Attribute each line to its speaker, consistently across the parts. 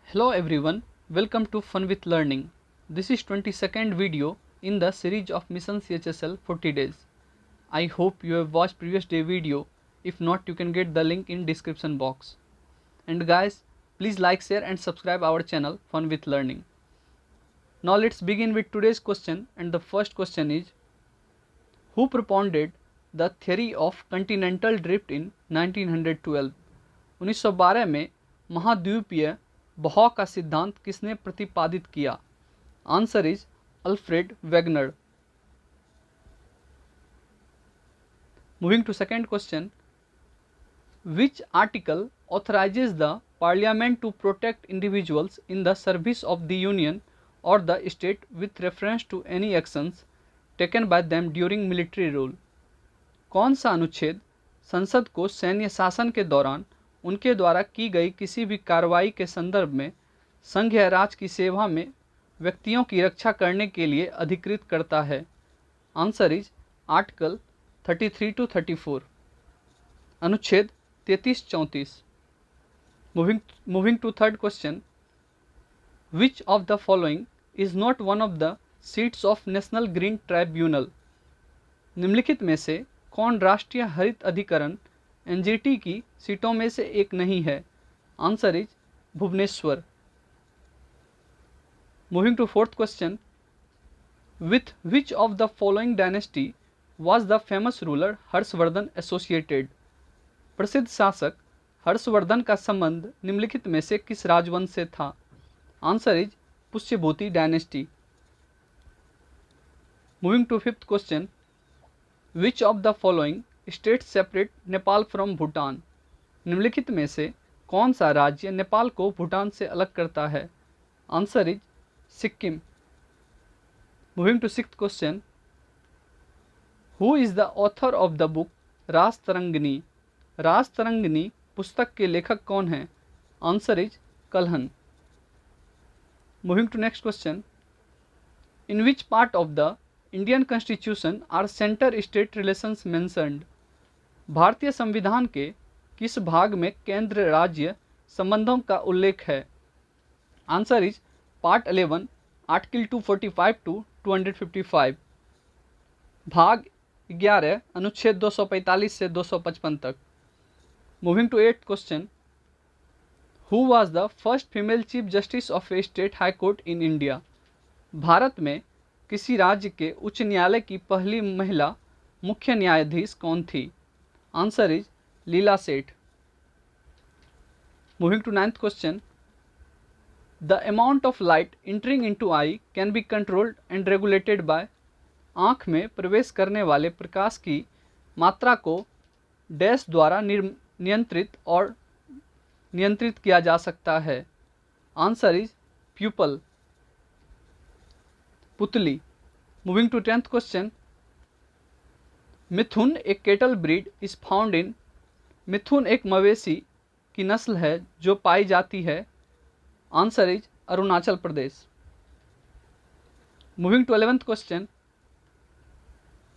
Speaker 1: Hello everyone, welcome to Fun with Learning. This is 22nd video in the series of Mission CHSL 40 days. I hope you have watched previous day video. If not, you can get the link in description box. And guys, please like, share and subscribe our channel Fun with Learning. Now let's begin with today's question, and the first question is, who propounded the theory of continental drift in 1912? 1912 में महाद्वीपीय बहाव का सिद्धांत किसने प्रतिपादित किया? Answer is Alfred Wegener. Moving to second question, which article authorises the parliament to protect individuals in the service of the union और the state with reference to any actions taken by them during military rule? कौन सा अनुच्छेद संसद को सैन्य शासन के दौरान उनके द्वारा की गई किसी भी कार्रवाई के संदर्भ में संघ या राज्य की सेवा में व्यक्तियों की रक्षा करने के लिए अधिकृत करता है? आंसर इज आर्टिकल 33 to 34, अनुच्छेद 33-34. Moving to third question, which of the following is not one of the seats of National Green Tribunal? निम्नलिखित में से कौन राष्ट्रीय हरित अधिकरण एनजीटी की सीटों में से एक नहीं है? Answer is Bhubaneswar. Moving to fourth question, with which of the following dynasty was the famous ruler Harshavardhana associated? प्रसिद्ध शासक हर्षवर्धन का संबंध निम्नलिखित में से किस राजवंश से था? Answer is Pushyabhuti dynasty. Moving to fifth question, which of the following state separate Nepal from Bhutan? निम्नलिखित में से कौन सा राज्य नेपाल को भूटान से अलग करता है? Answer is Sikkim. Moving to sixth question, who is the author of the book Rajatarangini? Rajatarangini पुस्तक के लेखक कौन हैं? Answer is Kalhana. Moving to next question, in which part of the Indian constitution are centre state relations mentioned? भारतीय संविधान के किस भाग में केंद्र राज्य संबंधों का उल्लेख है? Answer is part 11, article 245 to 255, भाग 11, अनुच्छेद 245 से 255 तक. Moving to eighth question, who was the first female chief justice of a state high court in India? Bharat में किसी राज्य के उच्च न्यायालय की पहली महिला मुख्य न्यायाधीश कौन थी? Answer is Leela Seth. Moving to ninth question, the amount of light entering into eye can be controlled and regulated by? आँख में प्रवेश करने वाले प्रकाश की मात्रा को डैश द्वारा नियंत्रित किया जा सकता है? आंसर इज प्यूपल, पुतली. Moving to tenth question, mithun एक cattle breed is found in? Mithun एक मवेशी की नस्ल है जो पाई जाती है? Answer is Arunachal Pradesh. Moving to 11th question,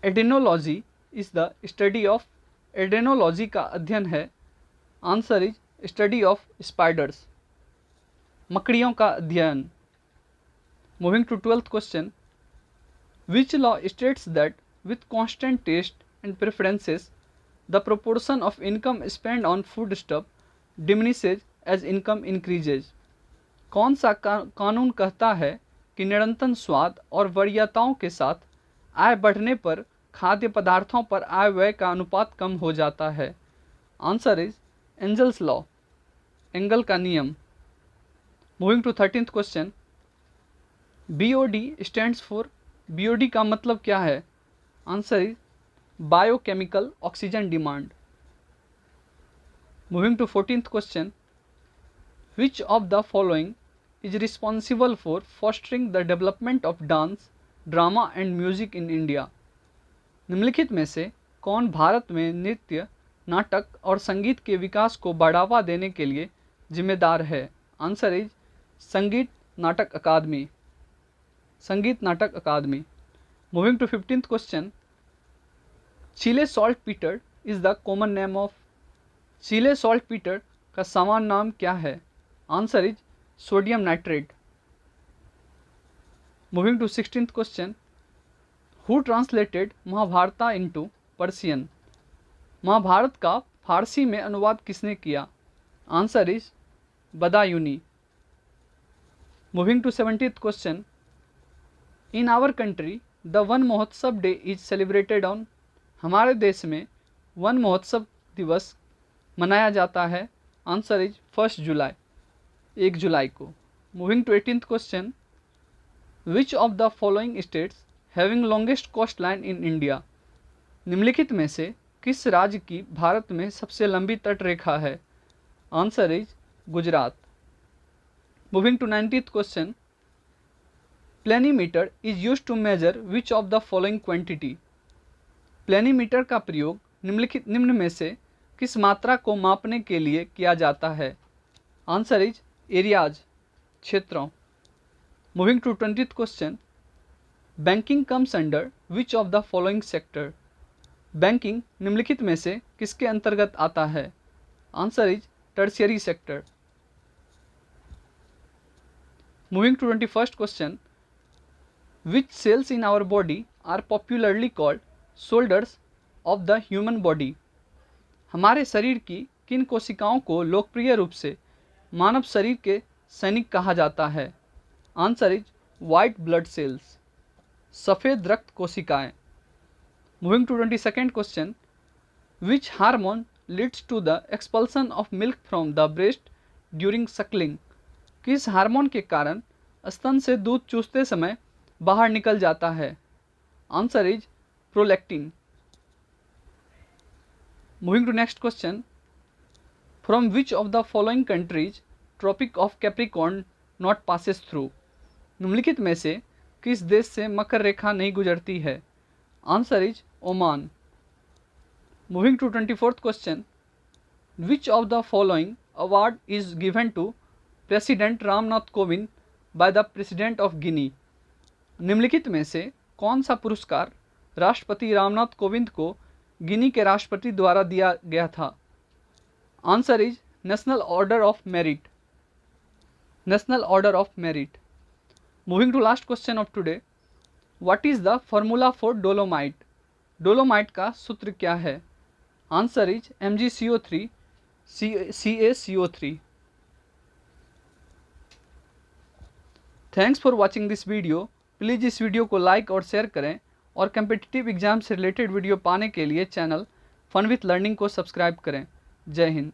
Speaker 1: adenology is the study of? Adenology का अध्ययन है? Answer is study of spiders, मकड़ियों का अध्ययन. Moving to 12th question, which law states that with constant taste and preferences, the proportion of income spent on food stuff diminishes as income increases? कौन सा कानून कहता है कि निरंतर स्वाद और वरीयताओं के साथ आय बढ़ने पर खाद्य पदार्थों पर आय व्यय का अनुपात कम हो जाता है? Answer is Engel's law, Engel का नियम. Moving to 13th question, BOD stands for? BOD का मतलब क्या है? Answer is biochemical oxygen demand. Moving to 14th question, which of the following is responsible for fostering the development of dance, drama and music in India? निम्नलिखित में से कौन भारत में नृत्य, नाटक और संगीत के विकास को बढ़ावा देने के लिए जिम्मेदार है? आंसर इज संगीत Natak Akademi, Sangeet Natak Akademi. Moving to 15th question, Chile saltpetre is the common name of? Chile saltpetre का सामान्य नाम क्या है? Answer is sodium nitrate. Moving to 16th question, who translated Mahabharata into Persian? Mahabharat का फारसी में अनुवाद किसने किया? Answer is Badayuni. Moving to 17th question, in our country the Van Mahotsav day is celebrated on? हमारे देश में वन महोत्सव दिवस मनाया जाता है। आंसर इज 1 जुलाई, 1 जुलाई को। Moving to 18th question, which of the following states having longest coast line in India? निम्नलिखित में से किस राज्य की भारत में सबसे लंबी तट रेखा है? Answer is Gujarat. Moving to 19th question, planimeter is used to measure which of the following quantity? Planimeter का प्रयोग निम्न में से किस मात्रा को मापने के लिए किया जाता है? आंसर इज एरियाज, क्षेत्रों। Moving to 20th question, banking comes under which of the following sector? Banking निम्नलिखित में से किसके अंतर्गत आता है? Answer is tertiary sector. Moving to 21st question, which cells in our body are popularly called soldiers of the human body? हमारे शरीर की किन कोशिकाओं को लोकप्रिय रूप से मानव शरीर के सैनिक कहा जाता है? Answer is white blood cells, सफ़ेद रक्त कोशिकाएं। Moving to 22nd question, which hormone leads to the expulsion of milk from the breast during suckling? किस हार्मोन के कारण स्तन से दूध चूसते समय बाहर निकल जाता है? Answer is prolactin. Moving to next question, from which of the following countries Tropic of Capricorn not passes through? निम्नलिखित में से किस देश से मकर रेखा नहीं गुजरती है? Answer is Oman. Moving to 24th question, which of the following award is given to president Ramnath Kovind by the president of Guinea? निम्नलिखित में से कौन सा पुरस्कार राष्ट्रपति रामनाथ कोविंद को गिनी के राष्ट्रपति द्वारा दिया गया था? Answer is National Order of Merit, National Order of Merit. Moving to last question of today, what is the formula for dolomite? Dolomite का सूत्र क्या है? Answer is MgCO3 CaCO3। Thanks for watching this video. Please इस video को like और share करें और competitive exam से रिलेटेड वीडियो पाने के लिए चैनल फन विथ लर्निंग को सब्सक्राइब करें। जय हिंद।